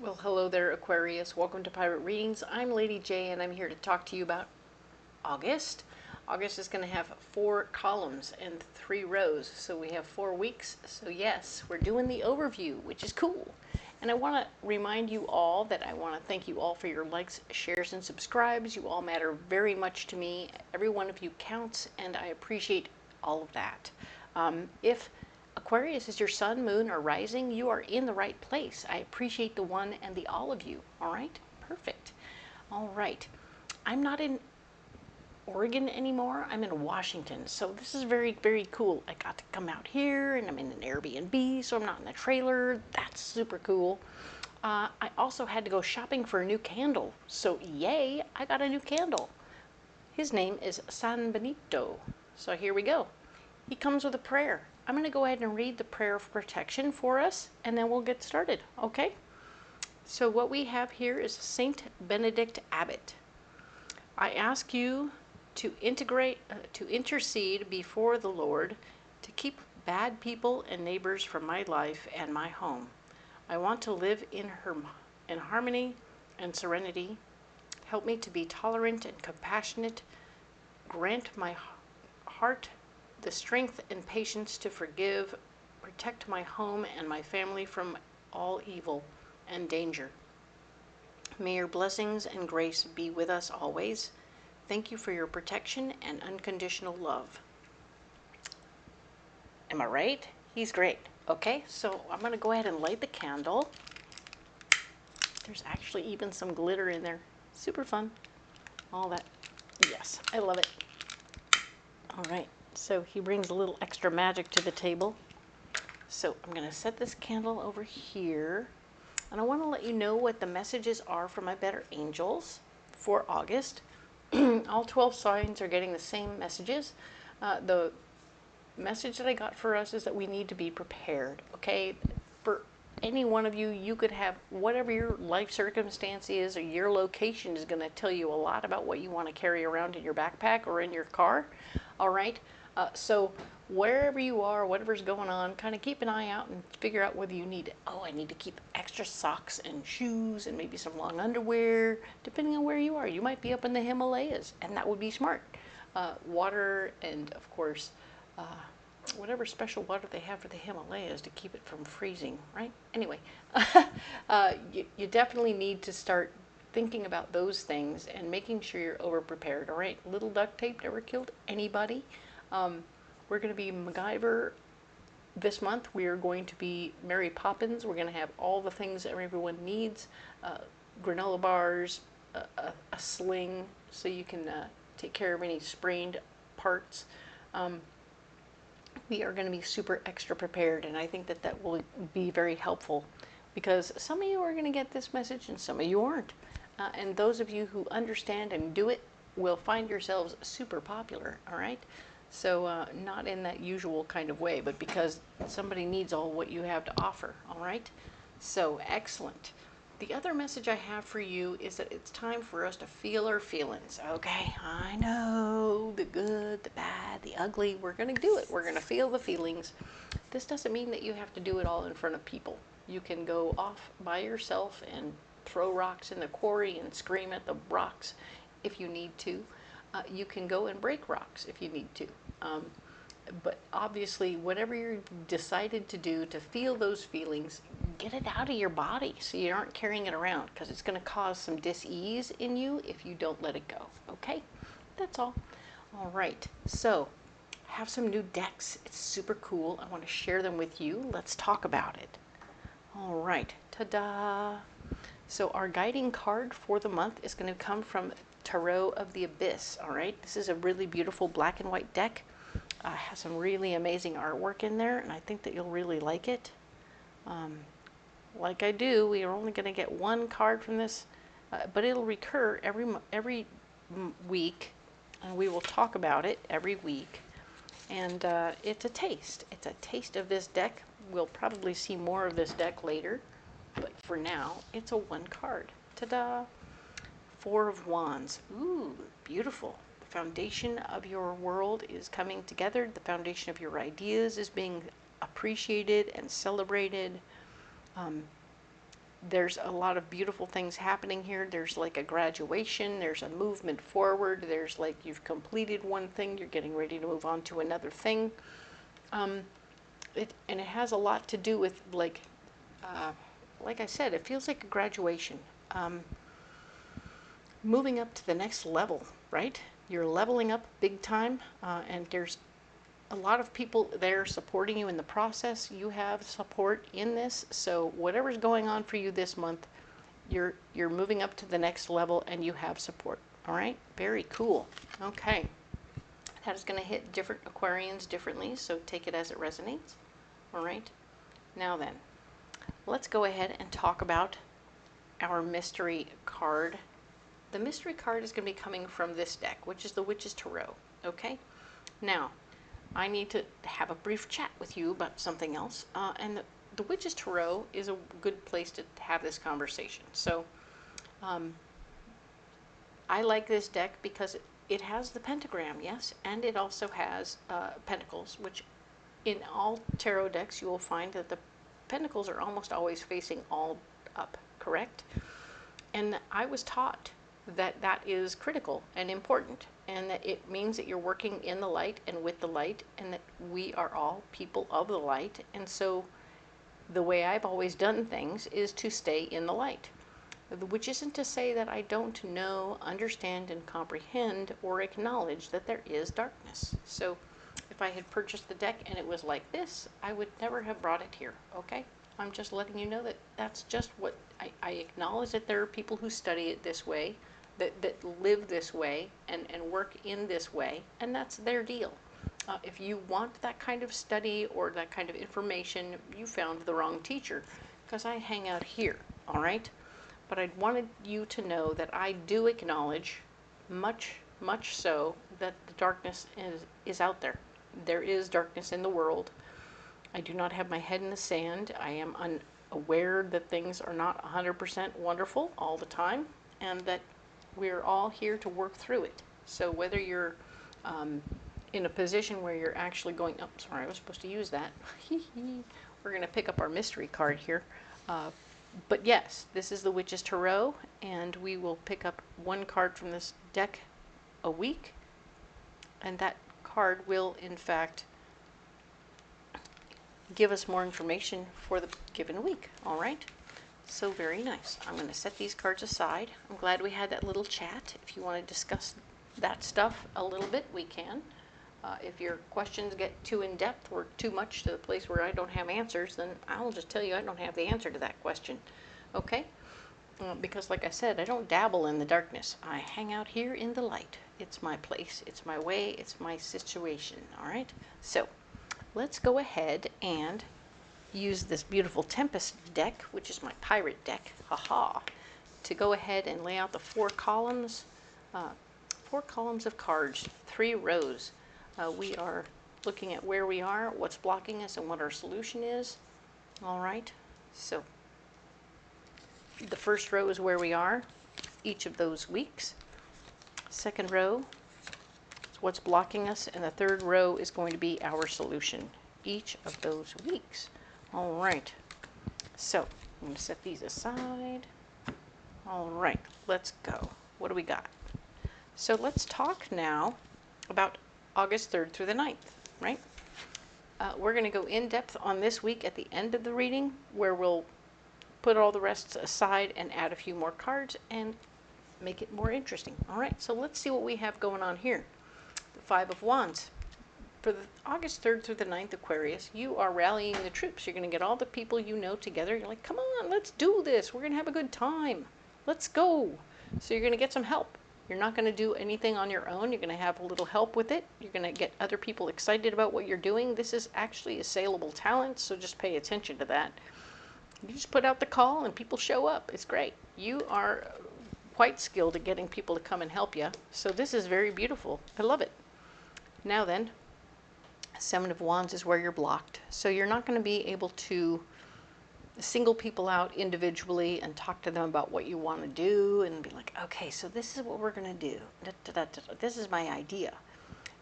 Well, hello there, Aquarius. Welcome to Pirate Readings. I'm Lady J, and I'm here to talk to you about August. August is going to have 4 columns and 3 rows, so we have 4 weeks. So yes, we're doing the overview, which is cool. And I want to remind you all that I want to thank you all for your likes, shares, and subscribes. You all matter very much to me. Every one of you counts, and I appreciate all of that. If Aquarius is your sun, moon, or rising, you are in the right place. I appreciate the one and the all of you. All right? Perfect. All right. I'm not in Oregon anymore. I'm in Washington. So this is very, very cool. I got to come out here and I'm in an Airbnb, so I'm not in a trailer. That's super cool. I also had to go shopping for a new candle. So yay, I got a new candle. His name is San Benito. So here we go. He comes with a prayer. I'm going to go ahead and read the prayer of protection for us, and then we'll get started, okay? So what we have here is Saint Benedict Abbot. I ask you to intercede before the Lord to keep bad people and neighbors from my life and my home. I want to live in harmony and serenity. Help me to be tolerant and compassionate. Grant my heart the strength and patience to forgive, protect my home and my family from all evil and danger. May your blessings and grace be with us always. Thank you for your protection and unconditional love. Am I right? He's great. Okay, so I'm going to go ahead and light the candle. There's actually even some glitter in there. Super fun. All that. Yes, I love it. All right. So he brings a little extra magic to the table. So I'm going to set this candle over here. And I want to let you know what the messages are for my better angels for August. All 12 signs are getting the same messages. The message that I got for us is that we need to be prepared. Okay? For any one of you, you could have whatever your life circumstance is or your location is going to tell you a lot about what you want to carry around in your backpack or in your car. All right? So wherever you are, whatever's going on, kind of keep an eye out and figure out whether you need, I need to keep extra socks and shoes and maybe some long underwear, depending on where you are. You might be up in the Himalayas, and that would be smart. Water and, of course, whatever special water they have for the Himalayas to keep it from freezing, right? Anyway, you definitely need to start thinking about those things and making sure you're over-prepared, all right? Little duct tape never killed anybody. We're going to be MacGyver this month. We are going to be Mary Poppins. We're going to have all the things that everyone needs. Granola bars, a sling so you can take care of any sprained parts. We are going to be super extra prepared, and I think that that will be very helpful because some of you are going to get this message and some of you aren't. And those of you who understand and do it will find yourselves super popular, all right? So not in that usual kind of way, but because somebody needs all what you have to offer, all right? So excellent. The other message I have for you is that it's time for us to feel our feelings, okay? I know, the good, the bad, the ugly, we're going to do it. We're going to feel the feelings. This doesn't mean that you have to do it all in front of people. You can go off by yourself and throw rocks in the quarry and scream at the rocks if you need to. You can go and break rocks if you need to. But obviously, whatever you've decided to do to feel those feelings, get it out of your body so you aren't carrying it around, because it's going to cause some dis-ease in you if you don't let it go. Okay? That's all. All right. So, I have some new decks. It's super cool. I want to share them with you. Let's talk about it. All right. Ta-da! So our guiding card for the month is going to come from Tarot of the Abyss. All right. This is a really beautiful black and white deck. Has some really amazing artwork in there, and I think that you'll really like it. Like I do, we are only going to get one card from this, but it'll recur every week, and we will talk about it every week. And it's a taste. It's a taste of this deck. We'll probably see more of this deck later, but for now, it's a one card. Ta-da! 4 of Wands. Ooh, beautiful. The foundation of your world is coming together. The foundation of your ideas is being appreciated and celebrated. there's a lot of beautiful things happening here. There's like a graduation, there's a movement forward, there's like you've completed one thing, you're getting ready to move on to another thing. And it has a lot to do with like I said, it feels like a graduation. Moving up to the next level, right? You're leveling up big time, and there's a lot of people there supporting you in the process. You have support in this, so whatever's going on for you this month, you're moving up to the next level and you have support. All right, very cool. Okay, that is going to hit different Aquarians differently, so take it as it resonates. All right, now then, let's go ahead and talk about our mystery card. The mystery card is going to be coming from this deck, which is the Witch's Tarot. Okay, now I need to have a brief chat with you about something else, and the Witch's Tarot is a good place to have this conversation. So I like this deck because it has the pentagram, yes, and it also has pentacles, which in all tarot decks you will find that the pentacles are almost always facing all up, correct? And I was taught that that is critical and important, and that it means that you're working in the light and with the light, and that we are all people of the light. And so the way I've always done things is to stay in the light, which isn't to say that I don't know, understand, and comprehend or acknowledge that there is darkness. So if I had purchased the deck and it was like this, I would never have brought it here, okay? I'm just letting you know that that's just what I acknowledge, that there are people who study it this way, that live this way and work in this way, and that's their deal. If you want that kind of study or that kind of information, you found the wrong teacher, because I hang out here, all right? But I wanted you to know that I do acknowledge, much so, that the darkness is out there. There is darkness in the world. I do not have my head in the sand. I am unaware that things are not 100% wonderful all the time, and that we're all here to work through it. So whether you're in a position where you're actually going, oh, sorry, I was supposed to use that. We're going to pick up our mystery card here. But yes, this is the Witch's Tarot, and we will pick up one card from this deck a week, and that card will, in fact, give us more information for the given week. All right? So very nice. I'm going to set these cards aside. I'm glad we had that little chat. If you want to discuss that stuff a little bit, we can. If your questions get too in-depth or too much to the place where I don't have answers, then I'll just tell you I don't have the answer to that question. Okay? Because like I said, I don't dabble in the darkness. I hang out here in the light. It's my place. It's my way. It's my situation. All right? So let's go ahead and use this beautiful Tempest deck, which is my pirate deck, haha, to go ahead and lay out the 4 columns. 4 columns of cards, 3 rows. We are looking at where we are, what's blocking us, and what our solution is. All right, so the first row is where we are each of those weeks. Second row is what's blocking us, and the third row is going to be our solution each of those weeks. All right, so I'm going to set these aside. All right, let's go. What do we got? So let's talk now about August 3rd through the 9th, right? We're going to go in depth on this week at the end of the reading, where we'll put all the rest aside and add a few more cards and make it more interesting. All right, so let's see what we have going on here. The 5 of Wands. For the August 3rd through the 9th, Aquarius, you are rallying the troops. You're going to get all the people you know together. You're like, come on, let's do this. We're going to have a good time. Let's go. So you're going to get some help. You're not going to do anything on your own. You're going to have a little help with it. You're going to get other people excited about what you're doing. This is actually a saleable talent, so just pay attention to that. You just put out the call and people show up. It's great. You are quite skilled at getting people to come and help you. So this is very beautiful. I love it. Now then, 7 of Wands is where you're blocked. So you're not going to be able to single people out individually and talk to them about what you want to do and be like, okay, so this is what we're going to do. This is my idea.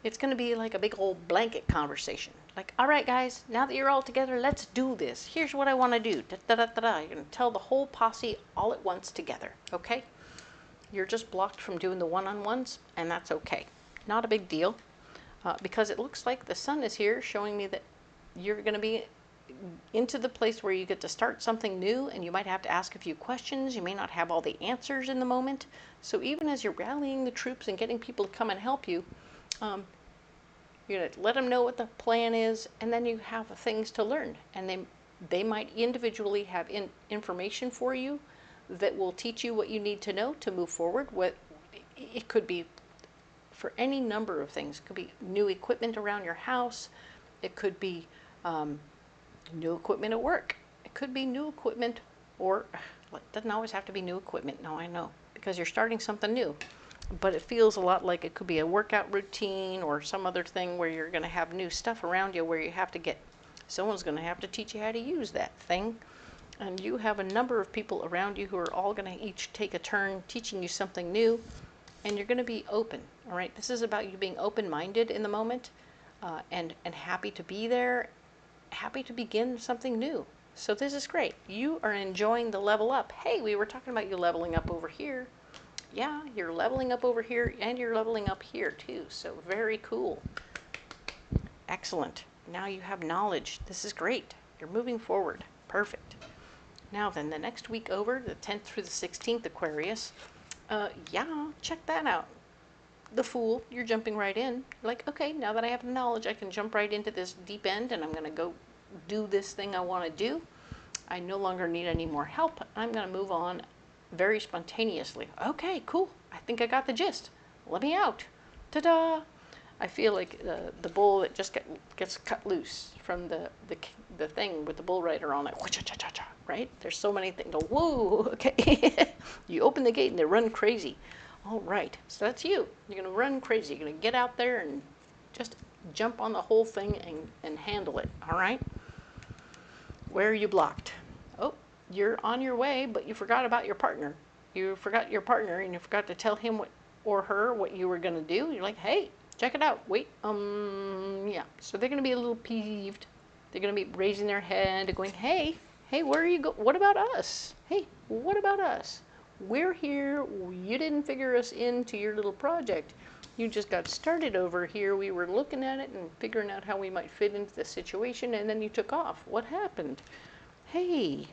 It's going to be like a big old blanket conversation. Like, all right, guys, now that you're all together, let's do this. Here's what I want to do. Da, da, da, da, da. You're going to tell the whole posse all at once together, okay? You're just blocked from doing the one-on-ones, and that's okay. Not a big deal, because it looks like the sun is here showing me that you're going to be into the place where you get to start something new, and you might have to ask a few questions. You may not have all the answers in the moment. So even as you're rallying the troops and getting people to come and help you, you're going to let them know what the plan is, and then you have things to learn. And they might individually have information for you that will teach you what you need to know to move forward. It could be for any number of things. It could be new equipment around your house. It could be new equipment at work. It could be new equipment, or it doesn't always have to be new equipment. No, I know, because you're starting something new. But it feels a lot like it could be a workout routine or some other thing where you're going to have new stuff around you where you have to someone's going to have to teach you how to use that thing. And you have a number of people around you who are all going to each take a turn teaching you something new. And you're going to be open, all right? This is about you being open-minded in the moment, and happy to be there, happy to begin something new. So this is great. You are enjoying the level up. Hey, we were talking about you leveling up over here. Yeah, you're leveling up over here, and you're leveling up here too. So very cool. Excellent. Now you have knowledge. This is great. You're moving forward. Perfect. Now then, the next week over, the 10th through the 16th, Aquarius, yeah, check that out. The Fool, you're jumping right in. You're like, okay, now that I have the knowledge, I can jump right into this deep end, and I'm going to go do this thing I want to do. I no longer need any more help. I'm going to move on very spontaneously. Okay, cool. I think I got the gist. Let me out. Ta-da! I feel like the bull that just gets cut loose from the thing with the bull rider on it. Right? There's so many things. Whoa, okay. You open the gate and they run crazy. All right, so that's you. You're going to run crazy. You're going to get out there and just jump on the whole thing and handle it. All right? Where are you blocked? Oh, you're on your way, but you forgot about your partner. You forgot your partner, and you forgot to tell him or her what you were going to do. You're like, hey, check it out. Wait, yeah. So they're going to be a little peeved. They're going to be raising their hand and going, hey, where are you going? What about us? Hey, what about us? We're here. You didn't figure us into your little project. You just got started over here. We were looking at it and figuring out how we might fit into the situation, and then you took off. What happened? Hey,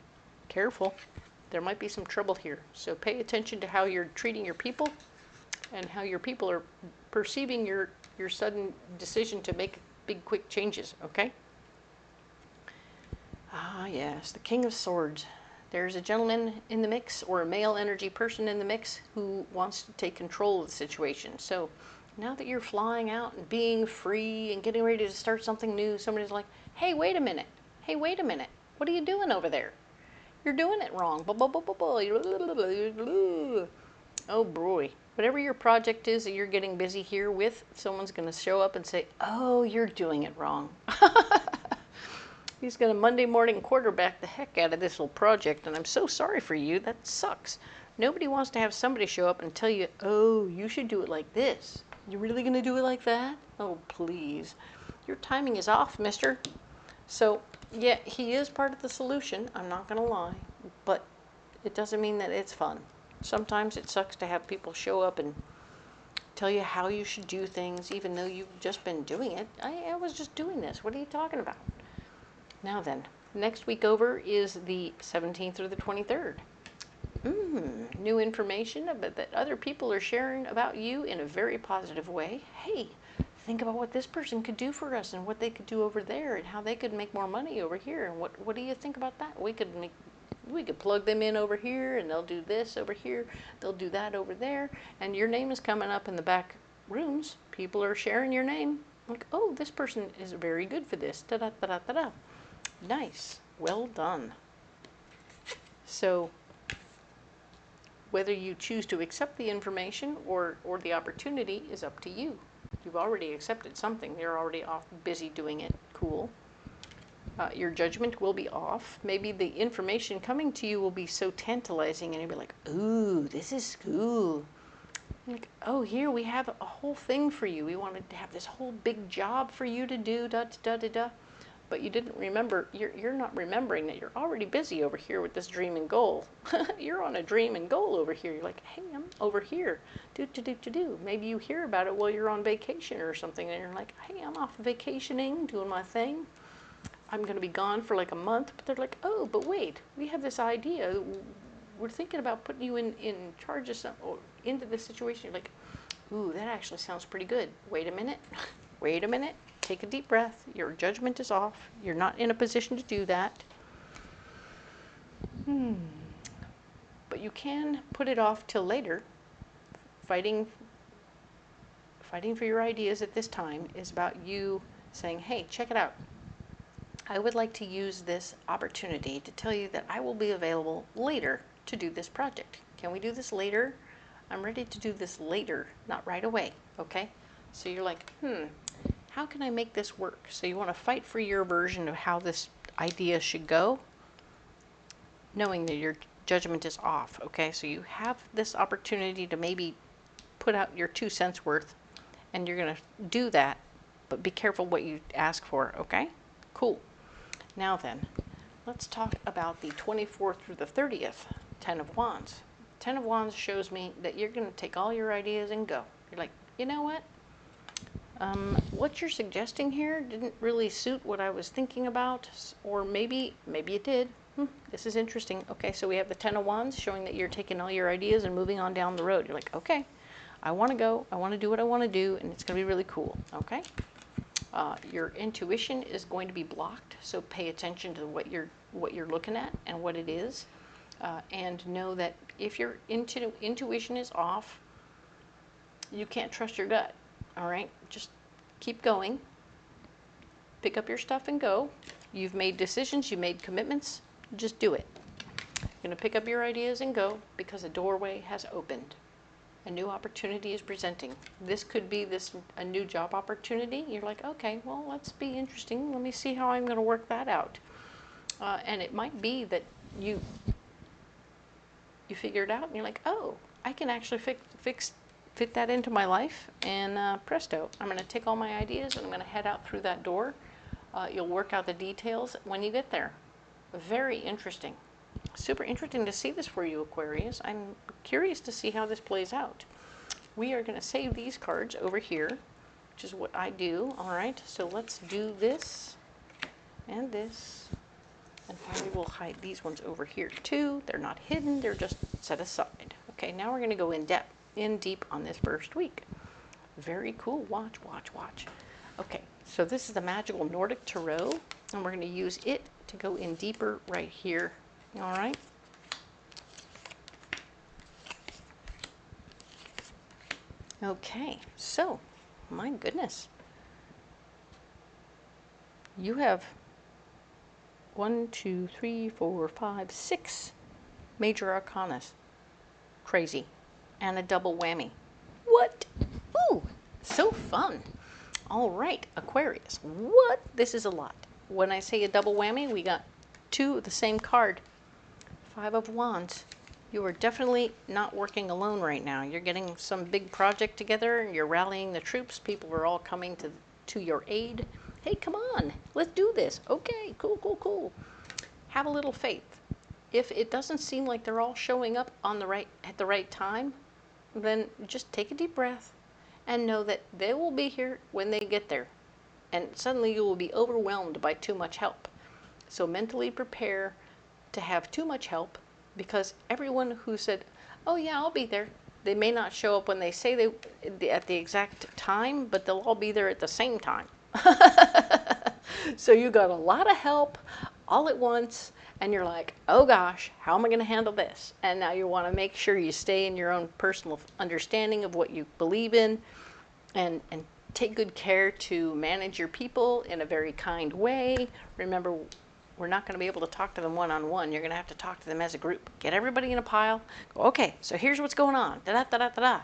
careful. There might be some trouble here. So pay attention to how you're treating your people and how your people are perceiving your sudden decision to make big, quick changes, okay? Ah, yes, the King of Swords. There's a gentleman in the mix, or a male energy person in the mix, who wants to take control of the situation. So now that you're flying out and being free and getting ready to start something new, somebody's like, hey, wait a minute. Hey, wait a minute. What are you doing over there? You're doing it wrong. Oh, boy. Whatever your project is that you're getting busy here with, someone's going to show up and say, oh, you're doing it wrong. He's going to Monday morning quarterback the heck out of this little project, and I'm so sorry for you. That sucks. Nobody wants to have somebody show up and tell you, oh, you should do it like this. You're really going to do it like that? Oh, please. Your timing is off, mister. So, yeah, he is part of the solution. I'm not going to lie. But it doesn't mean that it's fun. Sometimes it sucks to have people show up and tell you how you should do things, even though you've just been doing it. I was just doing this. What are you talking about? Now then, next week over is the 17th through the 23rd. New information that other people are sharing about you in a very positive way. Hey, think about what this person could do for us and what they could do over there and how they could make more money over here. And what do you think about that? We could plug them in over here, and they'll do this over here. They'll do that over there. And your name is coming up in the back rooms. People are sharing your name. Like, oh, this person is very good for this. Da-da-da-da-da-da. Nice. Well done. So whether you choose to accept the information or the opportunity is up to you. You've already accepted something. You're already off busy doing it. Cool. Your judgment will be off. Maybe the information coming to you will be so tantalizing and you'll be like, ooh, this is cool. Like, oh, here we have a whole thing for you. We wanted to have this whole big job for you to do, da da da da. But you didn't remember, you're not remembering that you're already busy over here with this dream and goal. You're on a dream and goal over here. You're like, hey, I'm over here. Do. Maybe you hear about it while you're on vacation or something, and you're like, hey, I'm off vacationing, doing my thing. I'm going to be gone for like a month. But they're like, oh, but wait, we have this idea. We're thinking about putting you in charge of something, or into this situation. You're like, ooh, that actually sounds pretty good. Wait a minute. Wait a minute. Take a deep breath. Your judgment is off. You're not in a position to do that. But you can put it off till later. Fighting for your ideas at this time is about you saying, hey, check it out. I would like to use this opportunity to tell you that I will be available later to do this project. Can we do this later? I'm ready to do this later, not right away, okay? So you're like, how can I make this work? So you want to fight for your version of how this idea should go, knowing that your judgment is off, okay? So you have this opportunity to maybe put out your 2 cents worth, and you're going to do that, but be careful what you ask for, okay? Cool. Now then, let's talk about the 24th through the 30th, 10 of Wands. 10 of Wands shows me that you're going to take all your ideas and go. You're like, you know what? What you're suggesting here didn't really suit what I was thinking about, or maybe it did. This is interesting. Okay, so we have the 10 of Wands showing that you're taking all your ideas and moving on down the road. You're like, okay, I want to go. I want to do what I want to do, and it's going to be really cool. Okay. Your intuition is going to be blocked, so pay attention to what you're looking at and what it is, and know that if your intuition is off, you can't trust your gut. All right, just keep going. Pick up your stuff and go. You've made decisions, you made commitments. Just do it. You're going to pick up your ideas and go because a doorway has opened. A new opportunity is presenting. This could be a new job opportunity. You're like, okay, well, let's be interesting. Let me see how I'm going to work that out. And it might be that you figure it out and you're like, oh, I can actually fit that into my life, and presto, I'm going to take all my ideas and I'm going to head out through that door. You'll work out the details when you get there. Very interesting. Super interesting to see this for you, Aquarius. I'm curious to see how this plays out. We are going to save these cards over here, which is what I do. All right, so let's do this and this. And finally, we'll hide these ones over here too. They're not hidden, they're just set aside. Okay, now we're going to go in deep on this first week. Very cool. Watch. Okay, so this is the magical Nordic Tarot, and we're going to use it to go in deeper right here. All right. Okay, so, my goodness. You have 1, 2, 3, 4, 5, 6 major arcanas. Crazy. And a double whammy. What? Ooh, so fun. All right, Aquarius. What? This is a lot. When I say a double whammy, we got 2 of the same card. 5 of Wands. You are definitely not working alone right now. You're getting some big project together, and you're rallying the troops. People are all coming to your aid. Hey, come on, let's do this. Okay, cool. Have a little faith. If it doesn't seem like they're all showing up at the right time, then just take a deep breath and know that they will be here when they get there. And suddenly you will be overwhelmed by too much help. So mentally prepare to have too much help, because everyone who said, oh yeah, I'll be there, they may not show up when they say they at the exact time, but they'll all be there at the same time. So you got a lot of help all at once, and you're like, oh gosh, how am I going to handle this? And now you want to make sure you stay in your own personal understanding of what you believe in, and take good care to manage your people in a very kind way. Remember, we're not going to be able to talk to them one-on-one. You're going to have to talk to them as a group. Get everybody in a pile. Go, okay, so here's what's going on. Da-da-da-da-da-da.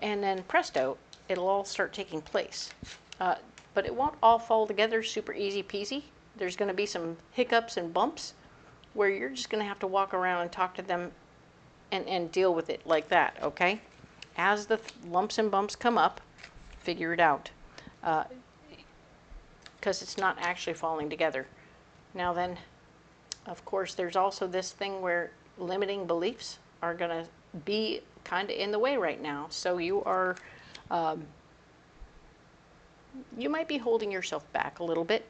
And then presto, it'll all start taking place. But it won't all fall together super easy peasy. There's going to be some hiccups and bumps where you're just going to have to walk around and talk to them and deal with it like that, okay? as the lumps and bumps come up, figure it out. Because it's not actually falling together. Now then, of course, there's also this thing where limiting beliefs are going to be kind of in the way right now. So you are, you might be holding yourself back a little bit.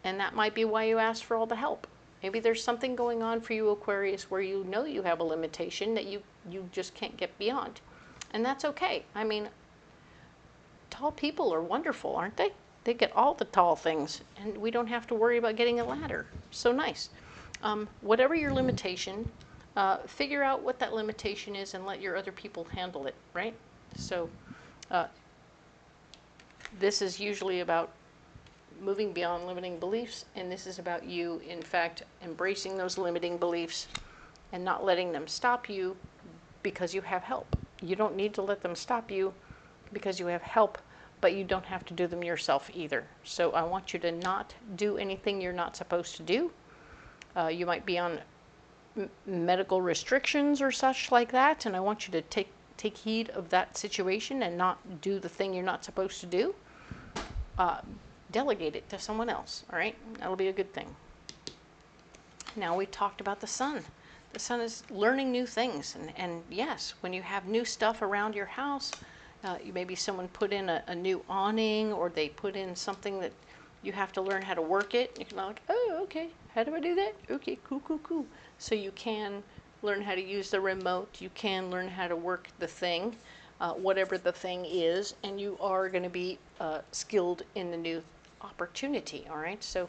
And that might be why you ask for all the help. Maybe there's something going on for you, Aquarius, where you know you have a limitation that you just can't get beyond. And that's okay. I mean, tall people are wonderful, aren't they? They get all the tall things, and we don't have to worry about getting a ladder. So nice. Whatever your limitation, figure out what that limitation is and let your other people handle it, right? So this is usually about moving beyond limiting beliefs, and this is about you, in fact, embracing those limiting beliefs and not letting them stop you because you have help. You don't need to let them stop you because you have help, but you don't have to do them yourself either. So I want you to not do anything you're not supposed to do. You might be on medical restrictions or such like that, and I want you to take heed of that situation and not do the thing you're not supposed to do. Delegate it to someone else, all right? That'll be a good thing. Now we talked about the sun. The sun is learning new things, and yes, when you have new stuff around your house, maybe someone put in a new awning, or they put in something that you have to learn how to work it. You're like, oh, okay, how do I do that? Okay, cool, cool, cool. So you can learn how to use the remote. You can learn how to work the thing, whatever the thing is, and you are going to be skilled in the new opportunity, all right? So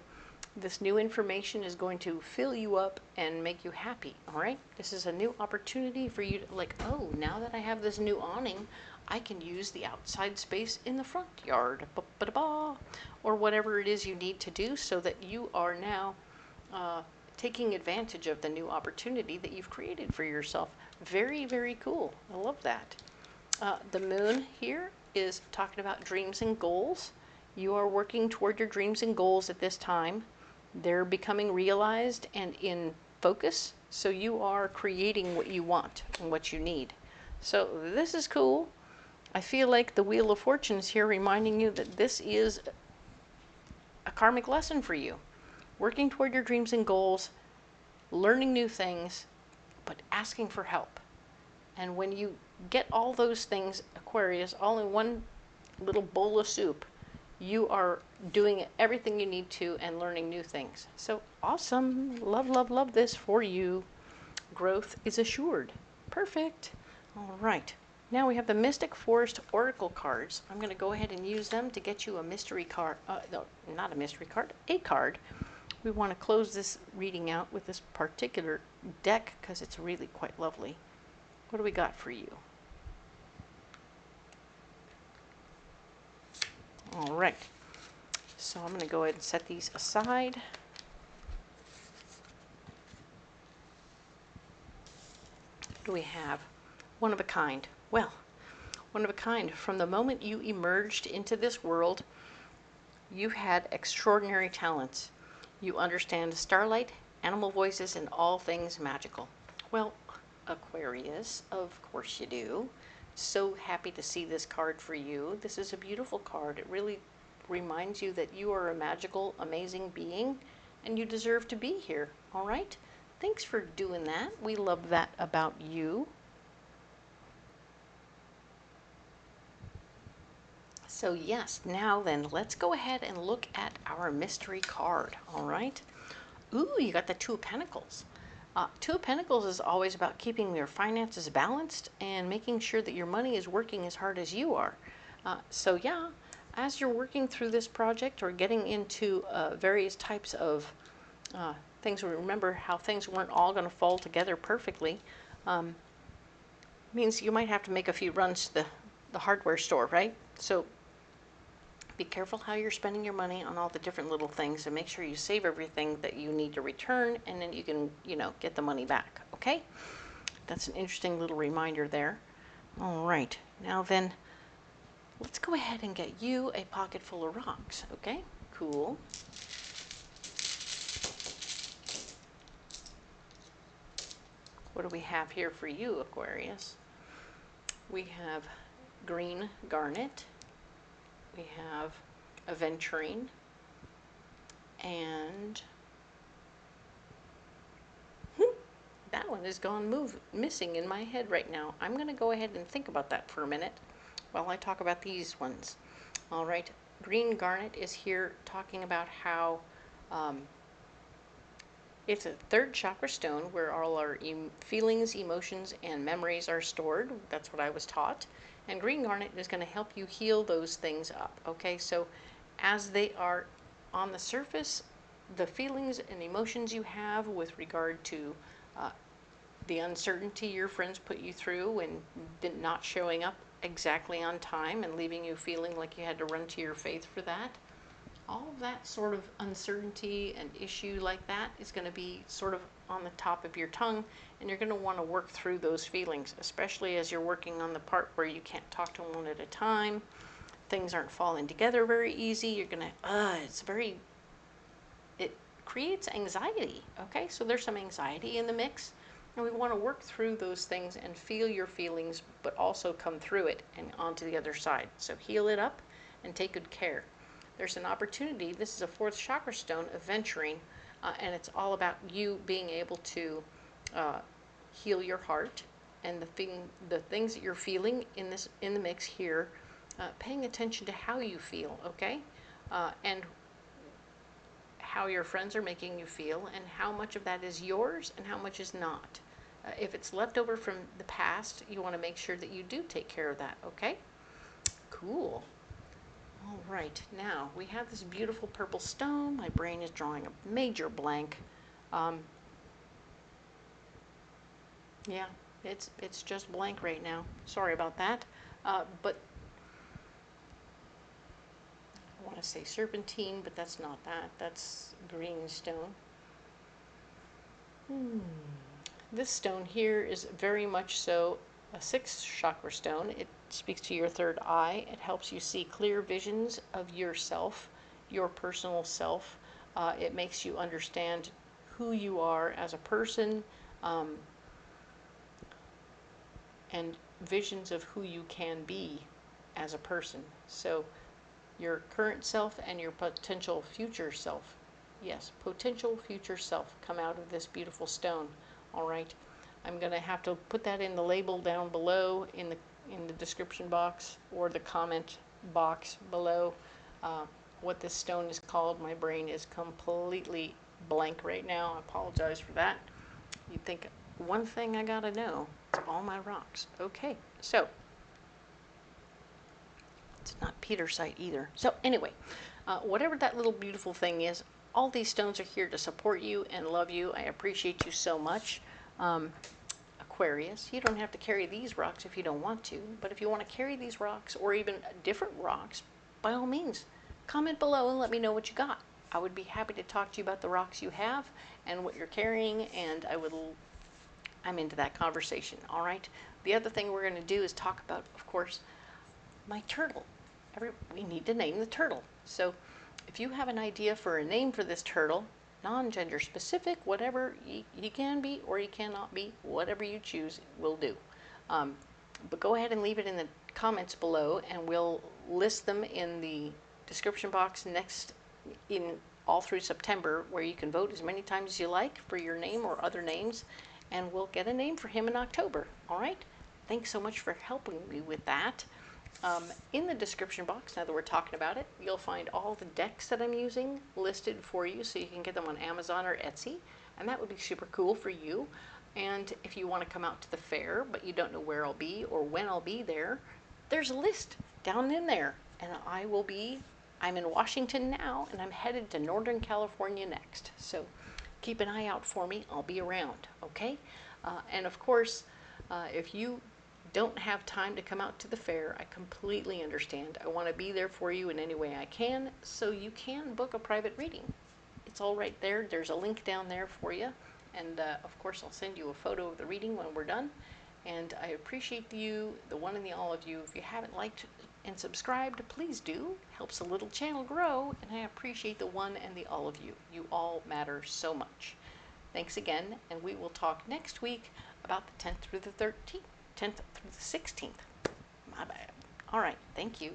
this new information is going to fill you up and make you happy, all right? This is a new opportunity for you to, like, oh, now that I have this new awning, I can use the outside space in the front yard, or whatever it is you need to do, so that you are now taking advantage of the new opportunity that you've created for yourself. Very, very cool. I love that. The moon here is talking about dreams and goals. You are working toward your dreams and goals at this time. They're becoming realized and in focus, so you are creating what you want and what you need. So this is cool. I feel like the Wheel of Fortune is here reminding you that this is a karmic lesson for you. Working toward your dreams and goals, learning new things, but asking for help. And when you get all those things, Aquarius, all in one little bowl of soup, you are doing everything you need to and learning new things. So awesome. Love, love, love this for you. Growth is assured. Perfect. All right. Now we have the Mystic Forest Oracle cards. I'm going to go ahead and use them to get you a mystery card. No, not a mystery card, a card. We want to close this reading out with this particular deck because it's really quite lovely. What do we got for you? All right. So I'm going to go ahead and set these aside. What do we have? One of a kind. Well, one of a kind. From the moment you emerged into this world, you've had extraordinary talents. You understand starlight, animal voices, and all things magical. Well, Aquarius, of course you do. So happy to see this card for you. This is a beautiful card. It really reminds you that you are a magical, amazing being, and you deserve to be here. All right? Thanks for doing that. We love that about you. So yes, now then, let's go ahead and look at our mystery card. All right? Ooh, you got the Two of Pentacles. Two of Pentacles is always about keeping your finances balanced and making sure that your money is working as hard as you are. So yeah, as you're working through this project or getting into various types of things, remember how things weren't all going to fall together perfectly. Means you might have to make a few runs to the hardware store, right? So be careful how you're spending your money on all the different little things, and make sure you save everything that you need to return, and then you can, get the money back, okay? That's an interesting little reminder there. All right, now then, let's go ahead and get you a pocket full of rocks, okay? Cool. What do we have here for you, Aquarius? We have green garnet, we have aventurine, and that one is missing in my head right now. I'm going to go ahead and think about that for a minute while I talk about these ones. All right, green garnet is here talking about how it's a third chakra stone where all our feelings, emotions, and memories are stored. That's what I was taught. And green garnet is going to help you heal those things up. Okay, so as they are on the surface, the feelings and emotions you have with regard to the uncertainty your friends put you through and not showing up exactly on time and leaving you feeling like you had to run to your faith for that. All of that sort of uncertainty and issue like that is going to be sort of on the top of your tongue, and you're going to want to work through those feelings, especially as you're working on the part where you can't talk to them one at a time. Things aren't falling together very easy. You're going to, it creates anxiety. Okay, so there's some anxiety in the mix, and we want to work through those things and feel your feelings, but also come through it and onto the other side. So heal it up and take good care. There's an opportunity. This is a fourth chakra stone, aventurine, and it's all about you being able to heal your heart and the things that you're feeling in the mix here. Paying attention to how you feel, okay, and how your friends are making you feel, and how much of that is yours and how much is not. If it's left over from the past, you want to make sure that you do take care of that, okay? Cool. All right, now we have this beautiful purple stone. My brain is drawing a major blank. Yeah, it's just blank right now. Sorry about that. But I want to say serpentine, but that's not that. That's green stone. This stone here is very much so a sixth chakra stone. It speaks to your third eye. It helps you see clear visions of yourself, your personal self. It makes you understand who you are as a person, and visions of who you can be as a person. So your current self and your potential future self. Yes, potential future self come out of this beautiful stone. All right. I'm going to have to put that in the label down below in the description box or the comment box below, what this stone is called. My brain is completely blank right now. I apologize for that. You think one thing I got to know, it's all my rocks. Okay, so it's not Petersite either. So anyway, whatever that little beautiful thing is, all these stones are here to support you and love you. I appreciate you so much. Aquarius, you don't have to carry these rocks if you don't want to, but if you want to carry these rocks or even different rocks, by all means, comment below and let me know what you got. I would be happy to talk to you about the rocks you have and what you're carrying, and I'm into that conversation. All right. The other thing we're going to do is talk about, of course, my turtle. We need to name the turtle. So if you have an idea for a name for this turtle, non-gender specific, whatever he can be or he cannot be, whatever you choose will do. But go ahead and leave it in the comments below, and we'll list them in the description box all through September, where you can vote as many times as you like for your name or other names, and we'll get a name for him in October. All right? Thanks so much for helping me with that. In the description box, now that we're talking about it, you'll find all the decks that I'm using listed for you, so you can get them on Amazon or Etsy, and that would be super cool for you. And if you want to come out to the fair, but you don't know where I'll be or when I'll be there, there's a list down in there, and I'm in Washington now, and I'm headed to Northern California next. So keep an eye out for me. I'll be around, okay? And of course, if you don't have time to come out to the fair, I completely understand. I want to be there for you in any way I can, so you can book a private reading. It's all right there. There's a link down there for you, and of course I'll send you a photo of the reading when we're done. And I appreciate you, the one and the all of you. If you haven't liked and subscribed, please do. Helps the little channel grow, and I appreciate the one and the all of you. You all matter so much. Thanks again, and we will talk next week about the 10th through the 13th. 10th through the 16th. My bad. All right, thank you.